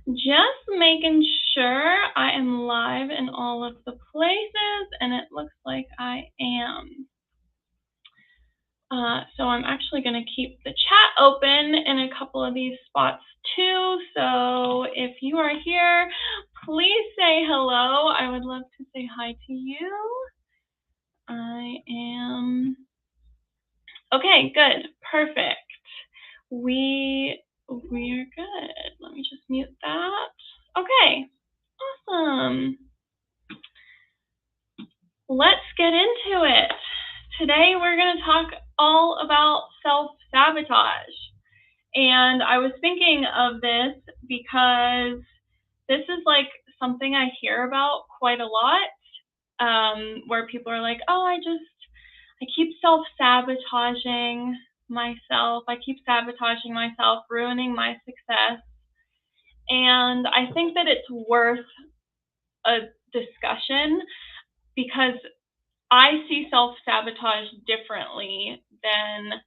Just making sure I am live in all of the places, and it looks like I am. So I'm actually going to keep the chat open in a couple of these spots too. So if you are here, please say hello. I would love to say hi to you. I am. Okay, good. Perfect. We're good. Let me just mute that. Okay. Awesome. Let's get into it. Today we're going to talk all about self-sabotage. And I was thinking of this because this is like something I hear about quite a lot, where people are like, oh, I keep self-sabotaging myself. I keep sabotaging myself, ruining my success. And I think that it's worth a discussion because I see self-sabotage differently than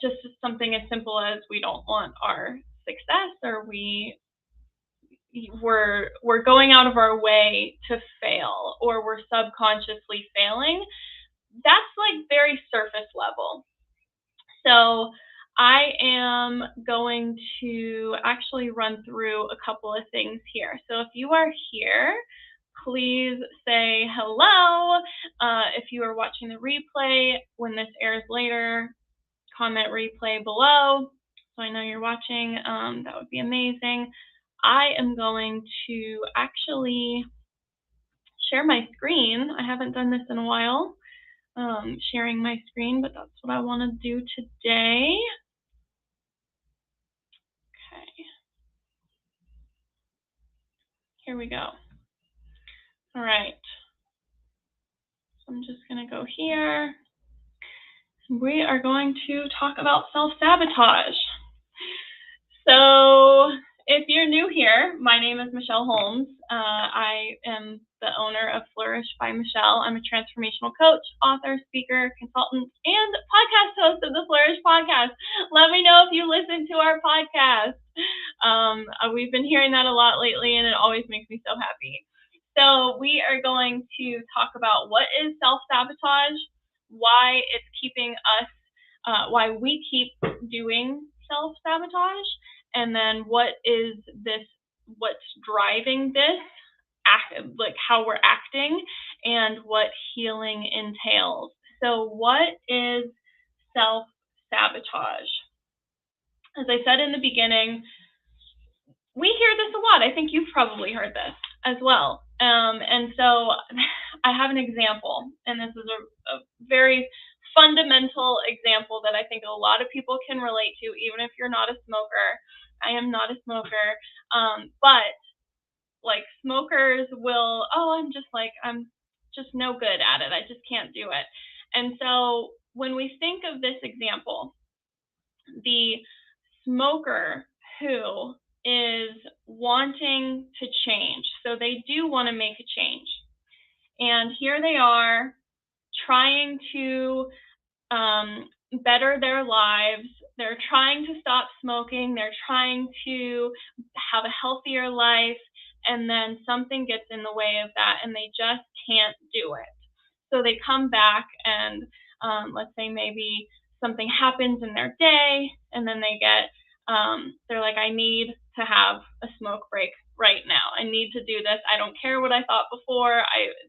just something as simple as we don't want our success, or we're going out of our way to fail, or we're subconsciously failing. That's like very surface level. So I am going to actually run through a couple of things here. So if you are here, please say hello. If you are watching the replay, when this airs later, comment replay below so I know you're watching. That would be amazing. I am going to actually share my screen. I haven't done this in a while, sharing my screen, but that's what I want to do today. Okay. Here we go. All right. So I'm just going to go here. We are going to talk about self-sabotage. So if you're new here, my name is Michelle Holmes. I am the owner of Flourish by Michelle. I'm a transformational coach, author, speaker, consultant, and podcast host of the Flourish podcast. Let me know if you listen to our podcast. We've been hearing that a lot lately, and it always makes me so happy. So we are going to talk about what is self-sabotage, why it's keeping us, why we keep doing self-sabotage, and then what's driving this, like how we're acting, and what healing entails. So what is self-sabotage? As I said in the beginning, we hear this a lot. I think you've probably heard this as well. And so I have an example, and this is a very fundamental example that I think a lot of people can relate to, even if you're not a smoker. I am not a smoker, but like smokers will, I'm just no good at it. I just can't do it. And so when we think of this example, the smoker who is wanting to change, so they do want to make a change, and here they are trying to better their lives. They're trying to stop smoking. They're trying to have a healthier life, and then something gets in the way of that, and they just can't do it. So they come back, and let's say maybe something happens in their day, and then they're like, I need to have a smoke break right now. I need to do this. I don't care what I thought before.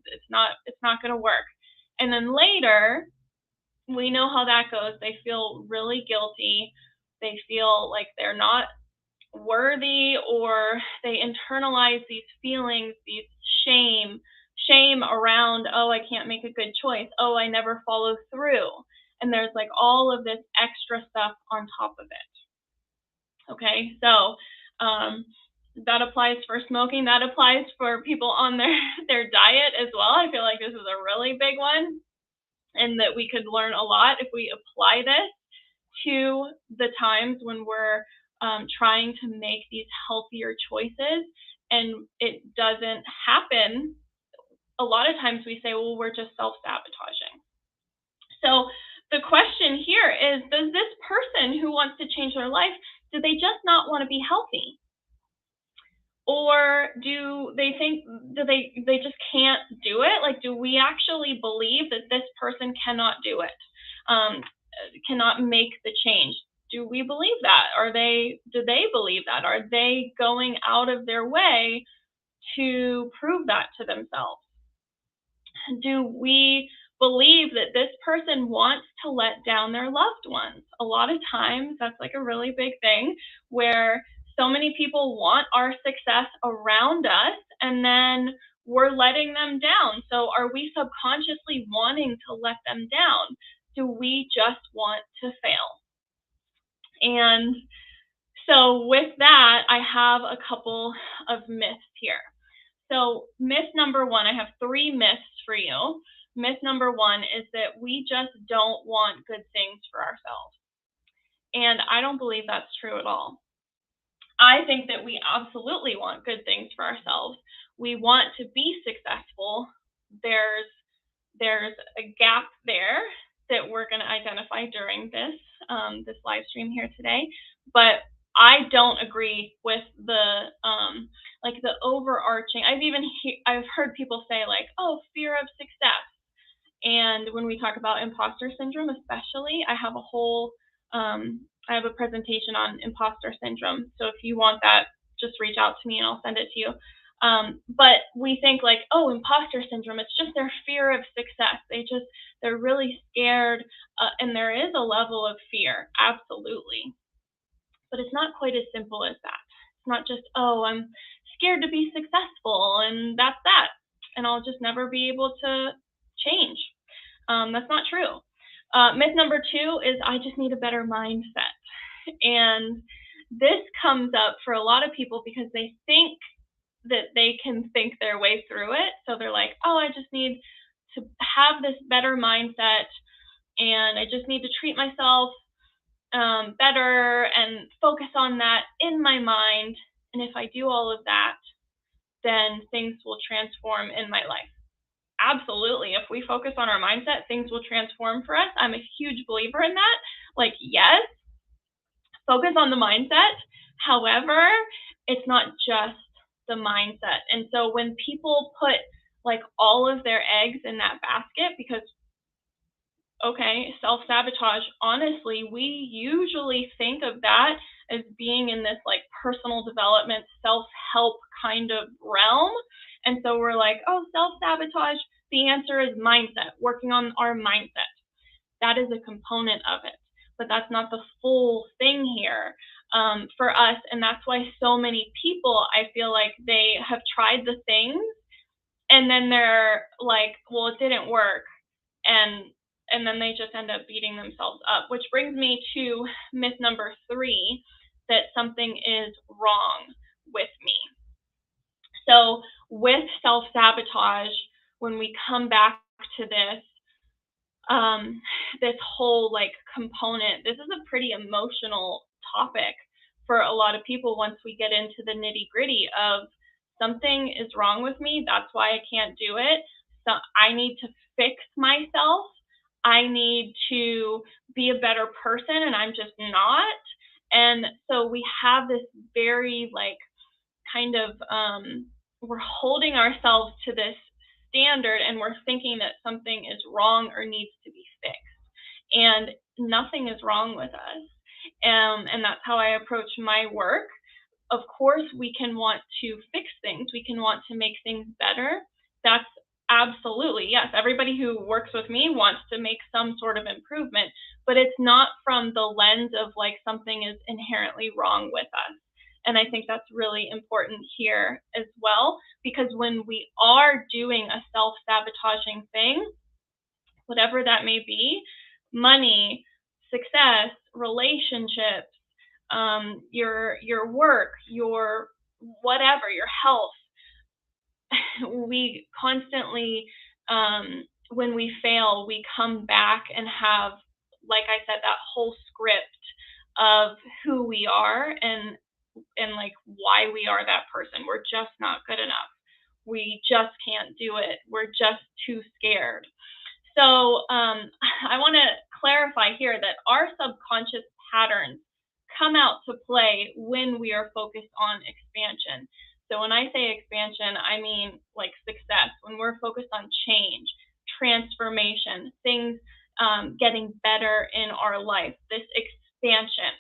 It's not going to work. And then later, we know how that goes. They feel really guilty. They feel like they're not worthy, or they internalize these feelings, these shame around, I can't make a good choice. I never follow through. And there's like all of this extra stuff on top of it. Okay, so that applies for smoking. That applies for people on their diet as well. I feel like this is a really big one, and that we could learn a lot if we apply this to the times when we're trying to make these healthier choices and it doesn't happen. A lot of times we say, well, we're just self-sabotaging. So the question here is, does this person who wants to change their life, do they just not want to be healthy? Or do they think they just can't do it? Like, do we actually believe that this person cannot do it? Cannot make the change? Do we believe that? Do they believe that? Are they going out of their way to prove that to themselves? Do we believe that this person wants to let down their loved ones? A lot of times that's like a really big thing, where so many people want our success around us and then we're letting them down. So are we subconsciously wanting to let them down? Do we just want to fail? And so with that, I have a couple of myths here. So myth number one, I have 3 myths for you. Myth number one is that we just don't want good things for ourselves. And I don't believe that's true at all. I think that we absolutely want good things for ourselves. We want to be successful. There's a gap there that we're going to identify during this live stream here today. But I don't agree with the overarching. I've heard people say like, oh, fear of success. And when we talk about imposter syndrome, especially, I have a presentation on imposter syndrome. So if you want that, just reach out to me and I'll send it to you. But we think like, oh, imposter syndrome, it's just their fear of success. They're really scared, and there is a level of fear, absolutely. But it's not quite as simple as that. It's not just, oh, I'm scared to be successful and that's that, and I'll just never be able to change. That's not true. Myth number 2 is I just need a better mindset. And this comes up for a lot of people because they think that they can think their way through it. So they're like, oh, I just need to have this better mindset and I just need to treat myself better and focus on that in my mind. And if I do all of that, then things will transform in my life. Absolutely. If we focus on our mindset, things will transform for us. I'm a huge believer in that. Like, yes, focus on the mindset. However, it's not just the mindset. And so when people put like all of their eggs in that basket, because okay, self-sabotage, honestly, we usually think of that as being in this like personal development, self-help kind of realm. And so we're like, oh, self-sabotage, the answer is mindset, working on our mindset. That is a component of it, but that's not the full thing here for us. And that's why so many people, I feel like they have tried the things and then they're like, well, it didn't work. And then they just end up beating themselves up, which brings me to myth number 3, that something is wrong with me. So with self-sabotage, when we come back to this whole like component, this is a pretty emotional topic for a lot of people once we get into the nitty-gritty of something is wrong with me, that's why I can't do it. So I need to fix myself. I need to be a better person and I'm just not. And so we have this very like kind of we're holding ourselves to this standard and we're thinking that something is wrong or needs to be fixed, and nothing is wrong with us. And that's how I approach my work. Of course, we can want to fix things. We can want to make things better. That's absolutely, yes. Everybody who works with me wants to make some sort of improvement, but it's not from the lens of like something is inherently wrong with us. And I think that's really important here as well, because when we are doing a self-sabotaging thing, whatever that may be, money, success, relationships, your work, your whatever, your health, we constantly, when we fail, we come back and have, like I said, that whole script of who we are and like why we are that person. We're just not good enough. We just can't do it. We're just too scared. So I want to clarify here that our subconscious patterns come out to play when we are focused on expansion. So when I say expansion, I mean like success, when we're focused on change, transformation, things getting better in our life, this expansion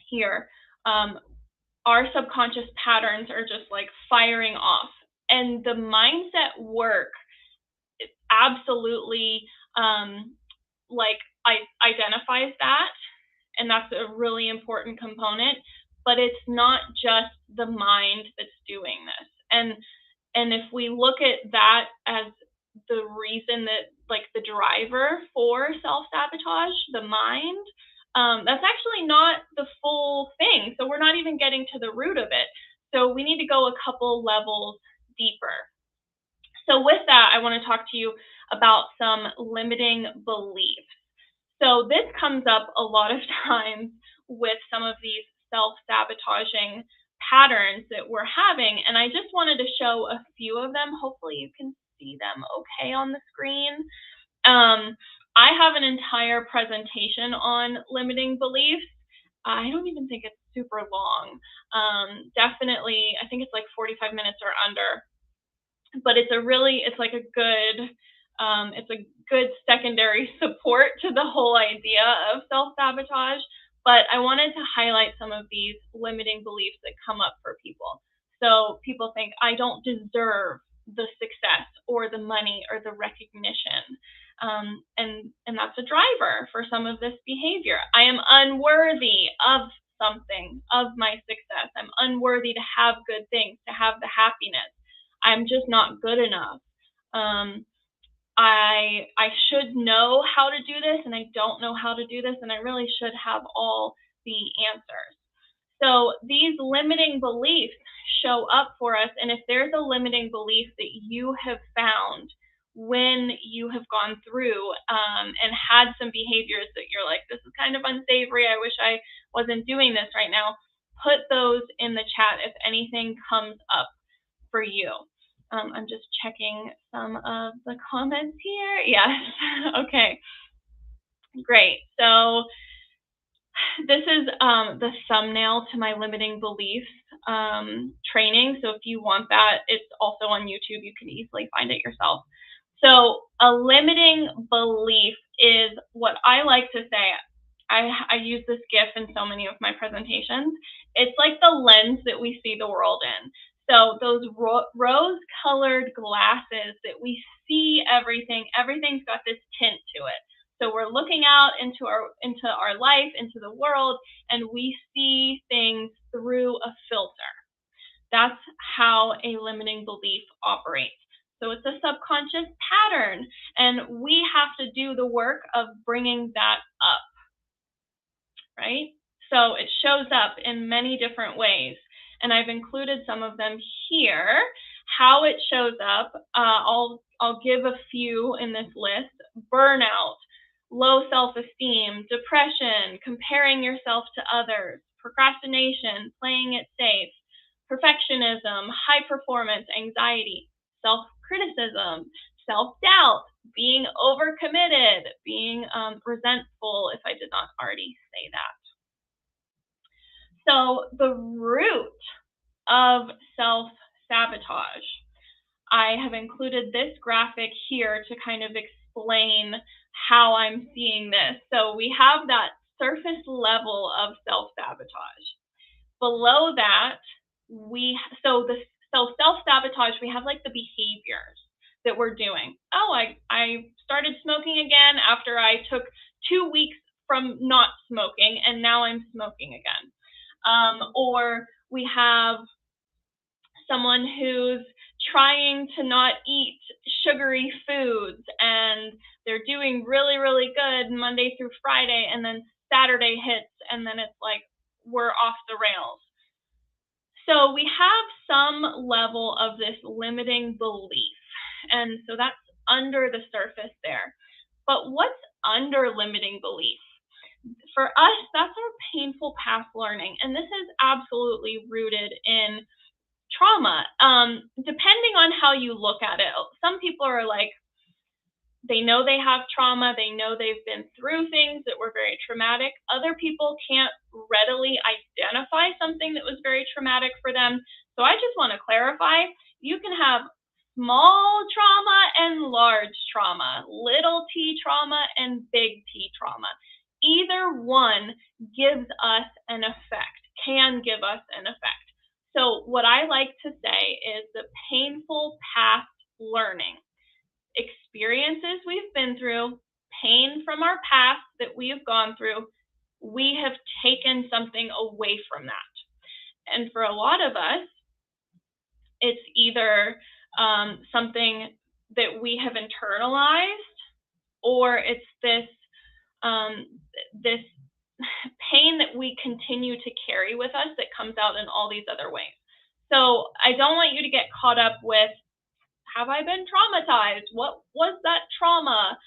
here, our subconscious patterns are just like firing off. And the mindset work absolutely like identifies that, and that's a really important component. But it's not just the mind that's doing this. And if we look at that as the reason that, like, the driver for self-sabotage, the mind, that's actually not the full thing. So we're not even getting to the root of it. So we need to go a couple levels deeper. So with that, I want to talk to you about some limiting beliefs. So this comes up a lot of times with some of these self-sabotaging patterns that we're having, and I just wanted to show a few of them. Hopefully you can see them okay on the screen. I have an entire presentation on limiting beliefs. I don't even think it's super long. Definitely, I think it's like 45 minutes or under. But it's like a good secondary support to the whole idea of self-sabotage. But I wanted to highlight some of these limiting beliefs that come up for people. So people think, I don't deserve the success or the money or the recognition. And that's a driver for some of this behavior. I am unworthy of something, of my success. I'm unworthy to have good things, to have the happiness. I'm just not good enough. I should know how to do this, and I don't know how to do this, and I really should have all the answers. So these limiting beliefs show up for us, and if there's a limiting belief that you have found when you have gone through and had some behaviors that you're like, this is kind of unsavory, I wish I wasn't doing this right now, put those in the chat if anything comes up for you. I'm just checking some of the comments here. Yes. Okay. Great. So this is the thumbnail to my limiting beliefs training. So if you want that, it's also on YouTube. You can easily find it yourself. So a limiting belief is what I like to say. I use this GIF in so many of my presentations. It's like the lens that we see the world in. So those rose-colored glasses that we see everything, everything's got this tint to it. So we're looking out into our life, into the world, and we see things through a filter. That's how a limiting belief operates. So it's a subconscious pattern, and we have to do the work of bringing that up, right? So it shows up in many different ways, and I've included some of them here. How it shows up, I'll give a few in this list: burnout, low self-esteem, depression, comparing yourself to others, procrastination, playing it safe, perfectionism, high performance, anxiety, self-criticism, self-doubt, being overcommitted, being resentful, if I did not already say that. So the root of self-sabotage, I have included this graphic here to kind of explain how I'm seeing this. So we have that surface level of self-sabotage. Below that, self-sabotage, we have like the behaviors that we're doing. Oh, I started smoking again after I took 2 weeks from not smoking, and now I'm smoking again. Or we have someone who's trying to not eat sugary foods, and they're doing really, really good Monday through Friday, and then Saturday hits, and then it's like we're off the rails. So we have some level of this limiting belief, and so that's under the surface there. But what's under limiting belief? For us, that's our painful past learning, and this is absolutely rooted in trauma. Depending on how you look at it, some people are like, they know they have trauma, they know they've been through things that were very traumatic. Other people can't readily identify something that was very traumatic for them, So I just want to clarify, you can have small trauma and large trauma, little t trauma and big T trauma. Either one gives us an effect, can give us an effect. So what I like to say is the painful past learning, experiences we've been through, pain from our past that we have gone through, we have taken something away from that. And for a lot of us, it's either something that we have internalized, or it's this pain that we continue to carry with us that comes out in all these other ways. So I don't want you to get caught up with, have I been traumatized? What was that trauma?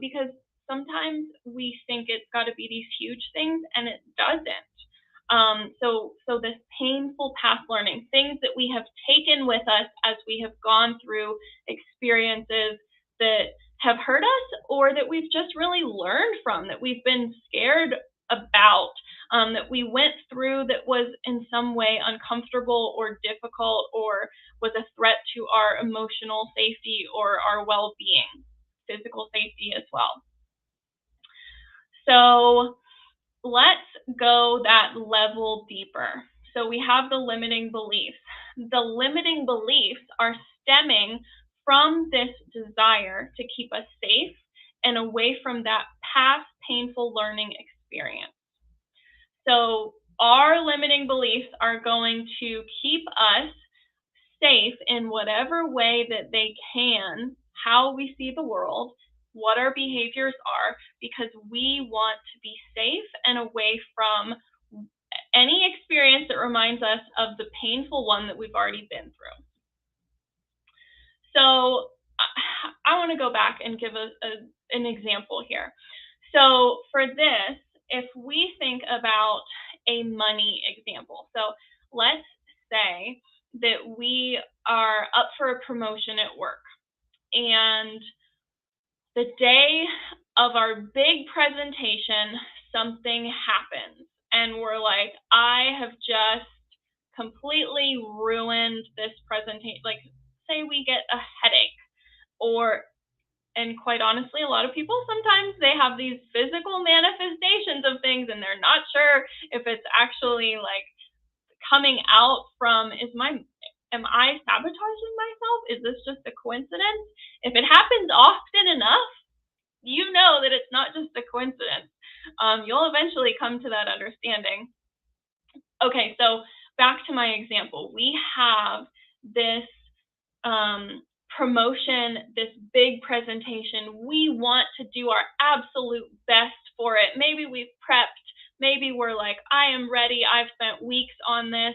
Because sometimes we think it's got to be these huge things, and it doesn't. So this painful past learning, things that we have taken with us as we have gone through experiences that have hurt us, or that we've just really learned from, that we've been scared about, that we went through that was in some way uncomfortable or difficult, or was a threat to our emotional safety or our well-being, physical safety as well. So let's go that level deeper. So we have the limiting beliefs. The limiting beliefs are stemming from this desire to keep us safe and away from that past painful learning experience. So our limiting beliefs are going to keep us safe in whatever way that they can, how we see the world, what our behaviors are, because we want to be safe and away from any experience that reminds us of the painful one that we've already been through. So I want to go back and give an example here. So for this, if we think about a money example, so let's say that we are up for a promotion at work, and the day of our big presentation, something happens, and we're like, I have just completely ruined this presentation. Like, say we get a headache, and quite honestly, a lot of people, sometimes they have these physical manifestations of things, and they're not sure if it's actually like coming out from, am I sabotaging myself? Is this just a coincidence? If it happens often enough, you know that it's not just a coincidence. You'll eventually come to that understanding. Okay, so back to my example. We have this promotion, this big presentation. We want to do our absolute best for it. Maybe we've prepped. Maybe we're like, I am ready. I've spent weeks on this.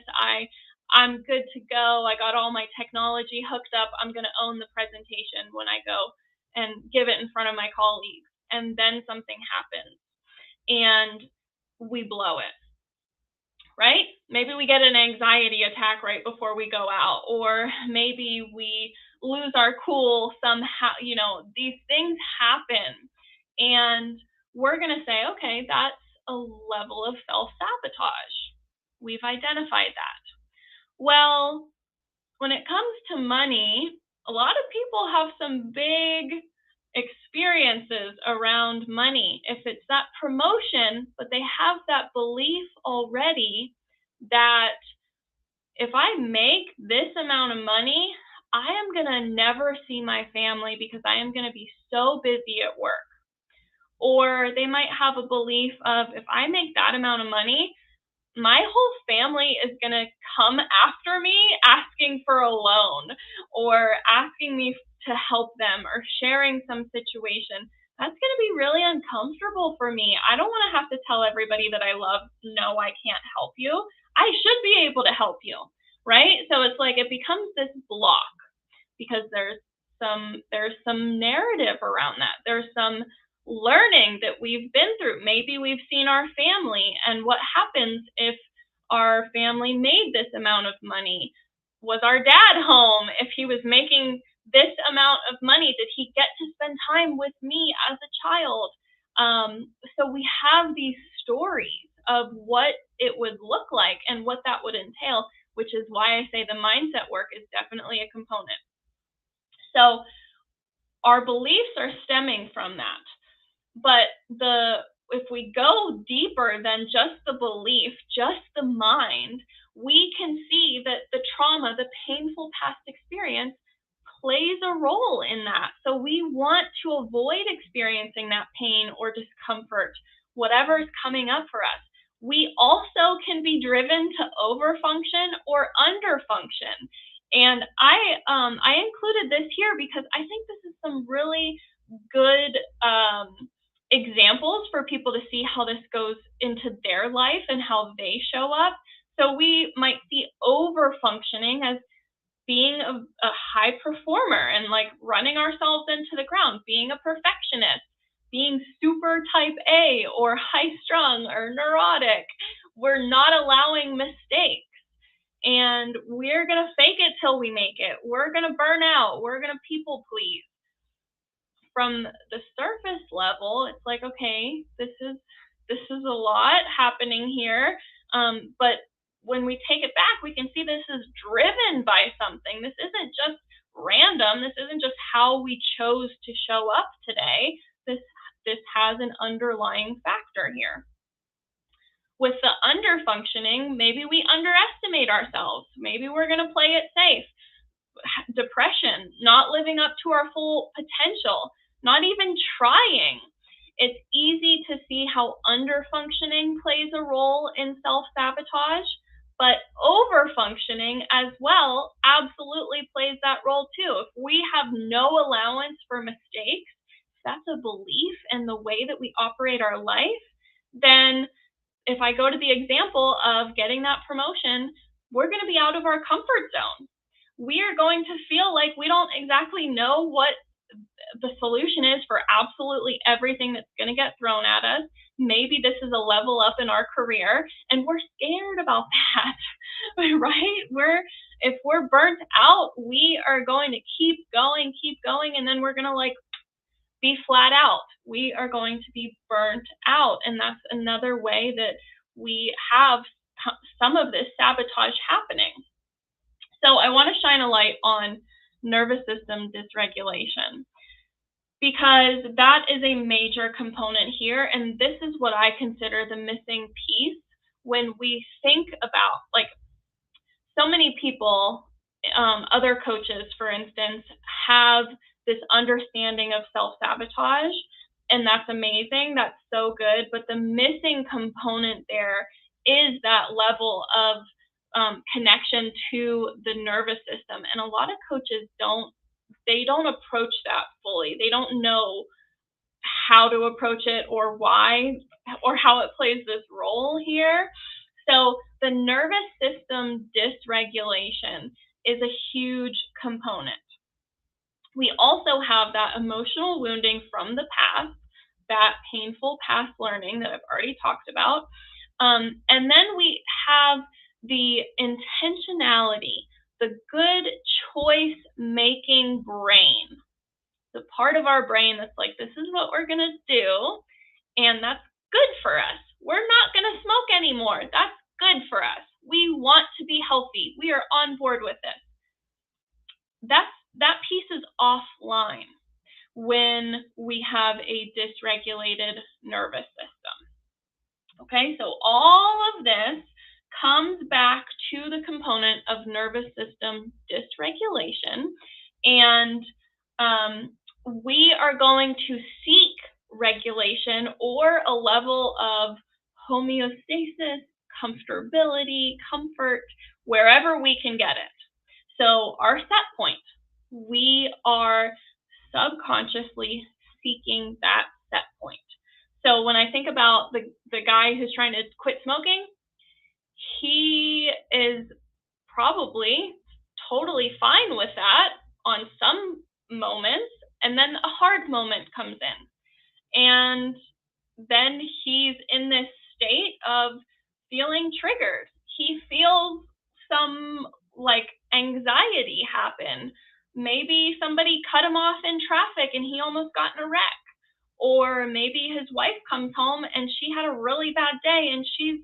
I'm good to go. I got all my technology hooked up. I'm going to own the presentation when I go and give it in front of my colleagues. And then something happens and we blow it, right? Maybe we get an anxiety attack right before we go out, or maybe we lose our cool somehow. These things happen, and we're going to say, okay, that's a level of self-sabotage. We've identified that. Well, when it comes to money, a lot of people have some big experiences around money. If it's that promotion, but they have that belief already that if I make this amount of money, I am going to never see my family because I am going to be so busy at work. Or they might have a belief of, if I make that amount of money, my whole family is going to come after me asking for a loan, or asking me to help them, or sharing some situation. That's going to be really uncomfortable for me. I don't want to have to tell everybody that I love, no, I can't help you. I should be able to help you, right? So it's like it becomes this block because there's some narrative around that. There's some learning that we've been through. Maybe we've seen our family, and what happens if our family made this amount of money? Was our dad home? If he was making this amount of money, did he get to spend time with me as a child? So we have these stories of what it would look like and what that would entail. which is why I say the mindset work is definitely a component. So our beliefs are stemming from that. But if we go deeper than just the belief, just the mind, we can see that the trauma, the painful past experience, plays a role in that. So we want to avoid experiencing that pain or discomfort, whatever is coming up for us. We also can be driven to overfunction or underfunction. And I included this here because I think this is some really good examples for people to see how this goes into their life and how they show up. So we might see over functioning as being a high performer and like running ourselves into the ground, being a perfectionist, being super type A or high strung or neurotic. We're not allowing mistakes. And we're going to fake it till we make it. We're going to burn out. We're going to people please. From the surface level, it's like, okay, this is a lot happening here. But when we take it back, we can see this is driven by something. This isn't just random. This isn't just how we chose to show up today. This has an underlying factor here. With the underfunctioning, maybe we underestimate ourselves. Maybe we're going to play it safe. Depression, not living up to our full potential, not even trying. It's easy to see how underfunctioning plays a role in self-sabotage, but overfunctioning as well absolutely plays that role too. If we have no allowance for mistakes, that's a belief in the way that we operate our life, then if I go to the example of getting that promotion, we're going to be out of our comfort zone. We are going to feel like we don't exactly know what the solution is for absolutely everything that's going to get thrown at us. Maybe this is a level up in our career, and we're scared about that, right? If we're burnt out, we are going to keep going, and then we're going to be flat out. We are going to be burnt out, and that's another way that we have some of this sabotage happening. So I want to shine a light on nervous system dysregulation, because that is a major component here, and this is what I consider the missing piece when we think about, so many people, other coaches, for instance, have this understanding of self-sabotage, and that's amazing. That's so good. But the missing component there is that level of connection to the nervous system. And a lot of coaches don't approach that fully. They don't know how to approach it or why or how it plays this role here. So the nervous system dysregulation is a huge component. We also have that emotional wounding from the past, that painful past learning that I've already talked about. And then we have the intentionality, the good choice making brain, the part of our brain that's like, this is what we're going to do, and that's good for us. We're not going to smoke anymore. That's good for us. We want to be healthy. We are on board with this. That piece is offline when we have a dysregulated nervous system. Okay, so all of this comes back to the component of nervous system dysregulation, and we are going to seek regulation or a level of homeostasis, comfortability, comfort, wherever we can get it. So our set point, we are subconsciously seeking that set point. So when I think about the guy who's trying to quit smoking, he is probably totally fine with that on some moments, and then a hard moment comes in. And then he's in this state of feeling triggered. He feels some anxiety happen. Maybe somebody cut him off in traffic and he almost got in a wreck. Or maybe his wife comes home and she had a really bad day and she's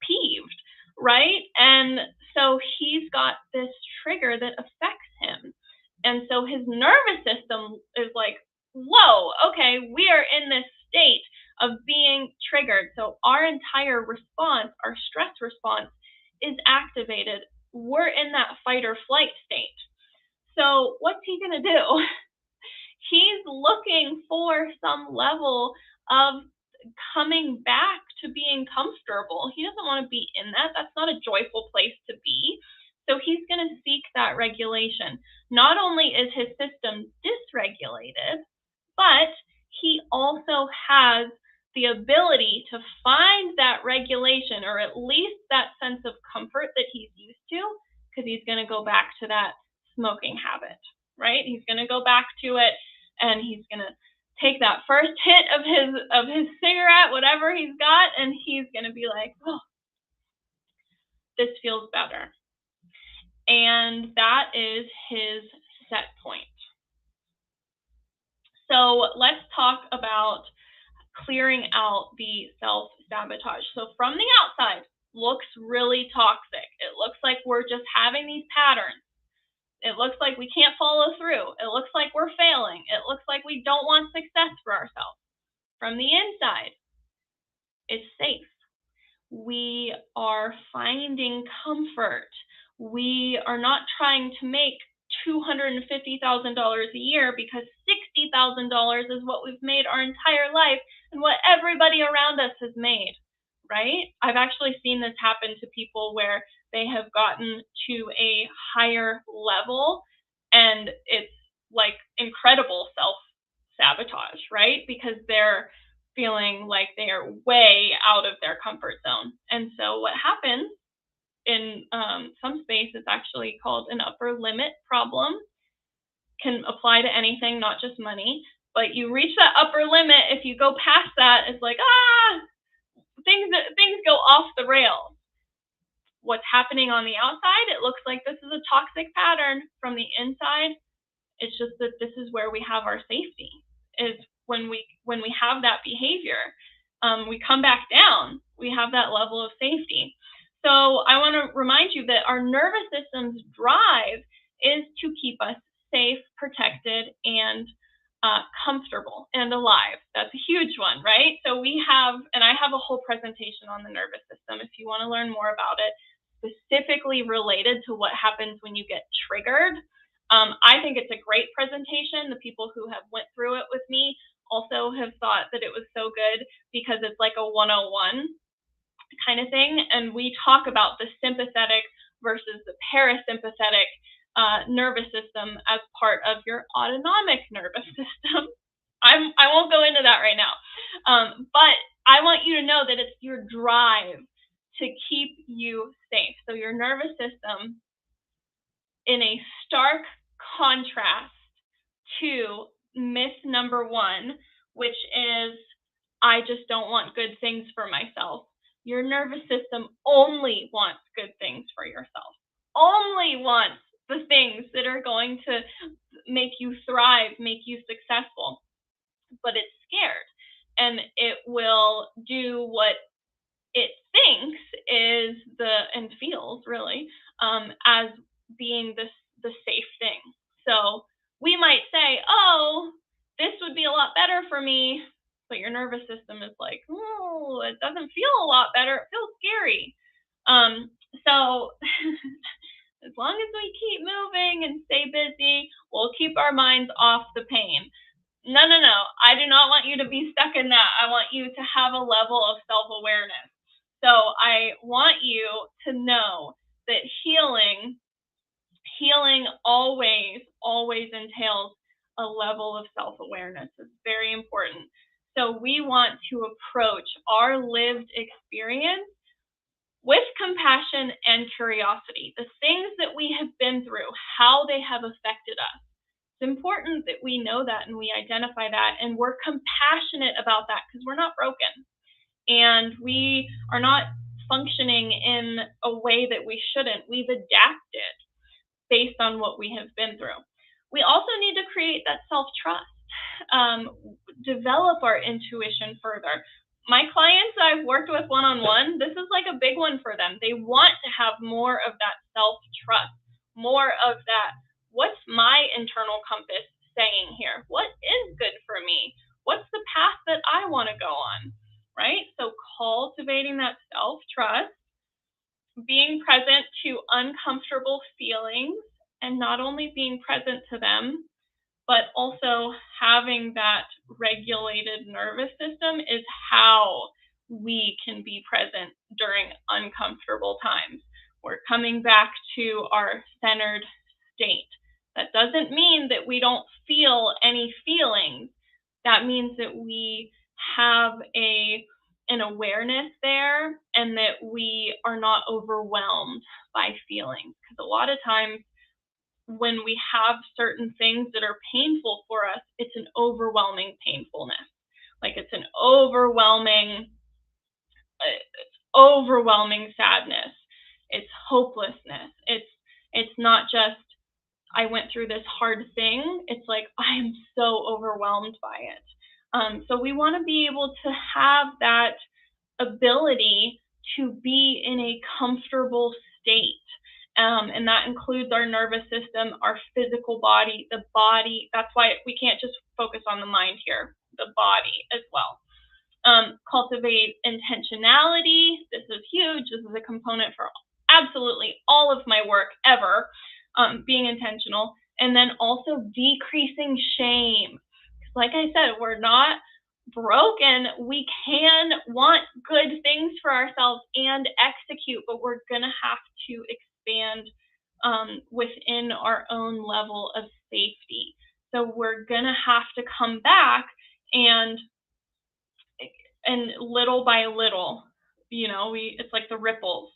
peeved, right? And So he's got this trigger that affects him. And so his nervous system is like, whoa, okay, we are in this state of being triggered. So our entire response, our stress response, is activated. We're in that fight or flight state. So what's he going to do? He's looking for some level of coming back to being comfortable. He doesn't want to be in that. That's not a joyful place to be. So he's going to seek that regulation. Not only is his system dysregulated, but he also has the ability to find that regulation, or at least that sense of comfort that he's used to, because he's going to go back to that smoking habit, right? He's going to go back to it, and he's going to take that first hit of his cigarette, whatever he's got, and he's going to be like, oh, this feels better. And that is his set point. So let's talk about clearing out the self-sabotage. So from the outside, looks really toxic. It looks like we're just having these patterns. It looks like we can't follow through. It looks like we're failing. It looks like we don't want success for ourselves. From the inside, it's safe. We are finding comfort. We are not trying to make $250,000 a year because $60,000 is what we've made our entire life and what everybody around us has made, right? I've actually seen this happen to people where they have gotten to a higher level, and it's like incredible self-sabotage, right? Because they're feeling like they are way out of their comfort zone. And so what happens in some space is actually called an upper limit problem. Can apply to anything, not just money. But you reach that upper limit. If you go past that, it's like, things go off the rails. What's happening on the outside, it looks like this is a toxic pattern. From the inside, it's just that this is where we have our safety, is when we have that behavior. We come back down, we have that level of safety. So I want to remind you that our nervous system's drive is to keep us safe, protected, and comfortable and alive. That's a huge one, right? So we have, and I have a whole presentation on the nervous system if you want to learn more about it, specifically related to what happens when you get triggered. I think it's a great presentation. The people who have went through it with me also have thought that it was so good because it's like a 101 kind of thing. And we talk about the sympathetic versus the parasympathetic nervous system as part of your autonomic nervous system. I won't go into that right now. But I want you to know that it's your drive to keep you safe. So your nervous system, in a stark contrast to myth number one, which is, I just don't want good things for myself. Your nervous system only wants good things for yourself, only wants the things that are going to make you thrive, make you successful. But it's scared, and it will do what it thinks is and feels really as being the safe thing. So we might say, oh, this would be a lot better for me, but your nervous system is like, oh, it doesn't feel a lot better, it feels scary. So as long as we keep moving and stay busy, we'll keep our minds off the pain. No, I do not want you to be stuck in that. I want you to have a level of self-awareness. So I want you to know that healing always entails a level of self-awareness. It's very important. So we want to approach our lived experience with compassion and curiosity. The things that we have been through, how they have affected us. It's important that we know that and we identify that, and we're compassionate about that because we're not broken. And we are not functioning in a way that we shouldn't. We've adapted based on what we have been through. We also need to create that self-trust, develop our intuition further. my clients I've worked with one-on-one, this is like a big one for them. They want to have more of that self-trust, more of that, what's my internal compass saying here? What is good for me? What's the path that I want to go on, right? So cultivating that self-trust, being present to uncomfortable feelings, and not only being present to them, but also having that regulated nervous system is how we can be present during uncomfortable times. We're coming back to our centered state. That doesn't mean that we don't feel any feelings. That means that we have an awareness there, and that we are not overwhelmed by feelings. Because a lot of times when we have certain things that are painful for us, it's an overwhelming painfulness. Like it's an overwhelming sadness. It's hopelessness. It's not just, I went through this hard thing. It's like, I am so overwhelmed by it. So we want to be able to have that ability to be in a comfortable state. And that includes our nervous system, our physical body, the body. That's why we can't just focus on the mind here, the body as well. Cultivate intentionality. This is huge. This is a component for absolutely all of my work ever, being intentional. And then also decreasing shame. Like I said, we're not broken. We can want good things for ourselves and execute, but we're going to have to expand within our own level of safety. So we're going to have to come back and little by little, it's like the ripples.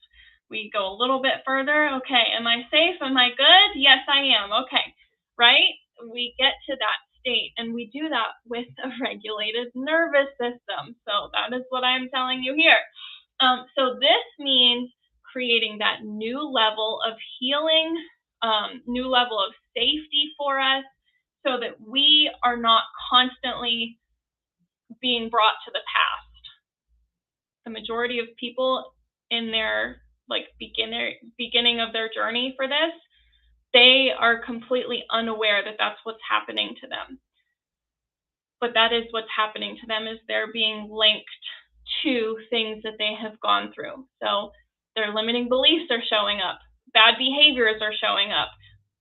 We go a little bit further. Okay, am I safe? Am I good? Yes, I am. Okay, right? We get to that state, and we do that with a regulated nervous system. So that is what I'm telling you here. So this means creating that new level of healing, new level of safety for us, so that we are not constantly being brought to the past. The majority of people in their beginning of their journey for this, they are completely unaware that that's what's happening to them. But that is what's happening to them, is they're being linked to things that they have gone through. So their limiting beliefs are showing up, bad behaviors are showing up,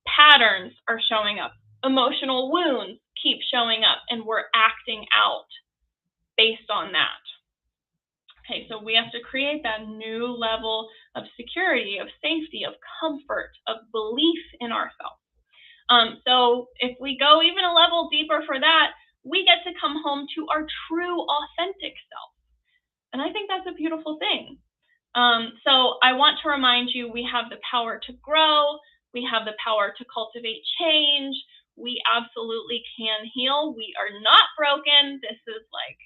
patterns are showing up, emotional wounds keep showing up, and we're acting out based on that. Okay, so we have to create that new level of security, of safety, of comfort, of belief in ourselves. So if we go even a level deeper for that, we get to come home to our true, authentic self. And I think that's a beautiful thing. So I want to remind you, we have the power to grow. We have the power to cultivate change. We absolutely can heal. We are not broken. This is like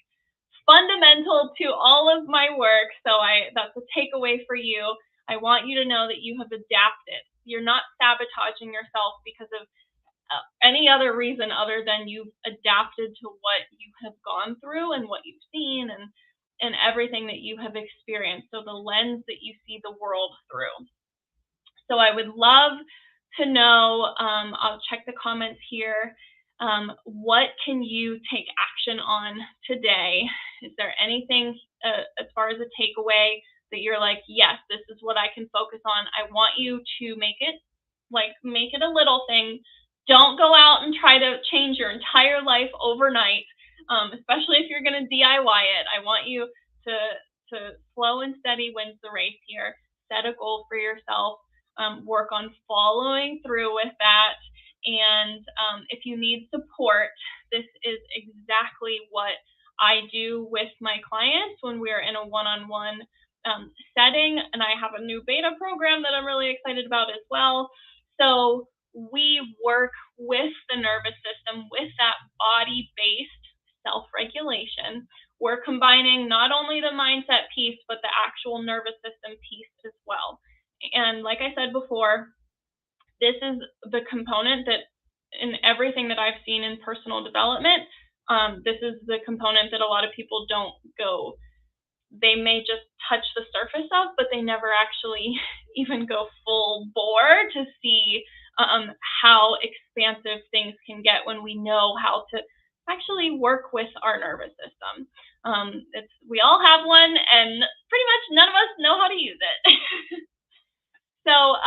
fundamental to all of my work. So that's a takeaway for you. I want you to know that you have adapted. You're not sabotaging yourself because of any other reason other than you've adapted to what you have gone through and what you've seen and everything that you have experienced. So the lens that you see the world through. So I would love to know, I'll check the comments here. What can you take action on today? Is there anything as far as a takeaway that you're like, yes, this is what I can focus on? I want you to make it a little thing. Don't go out and try to change your entire life overnight, especially if you're going to DIY it. I want you to slow and steady wins the race here. Set a goal for yourself. Work on following through with that. And if you need support, this is exactly what I do with my clients when we're in a one-on-one setting. And I have a new beta program that I'm really excited about as well. So we work with the nervous system, with that body-based self-regulation. We're combining not only the mindset piece, but the actual nervous system piece as well. And like I said before, this is the component that in everything that I've seen in personal development, this is the component that a lot of people don't go they may just touch the surface of, but they never actually even go full bore to see how expansive things can get when we know how to actually work with our nervous system. We all have one, and pretty much none of us know how to use it. So,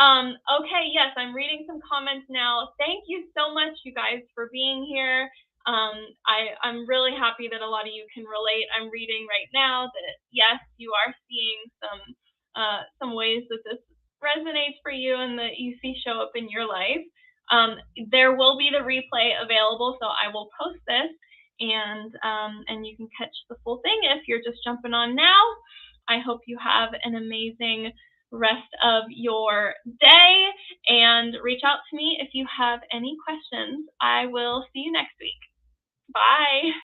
okay, yes, I'm reading some comments now. Thank you so much, you guys, for being here. I'm really happy that a lot of you can relate. I'm reading right now that, yes, you are seeing some ways that this resonates for you and that you see show up in your life. There will be the replay available, so I will post this, and you can catch the full thing if you're just jumping on now. I hope you have an amazing rest of your day, and reach out to me if you have any questions. I will see you next week. Bye.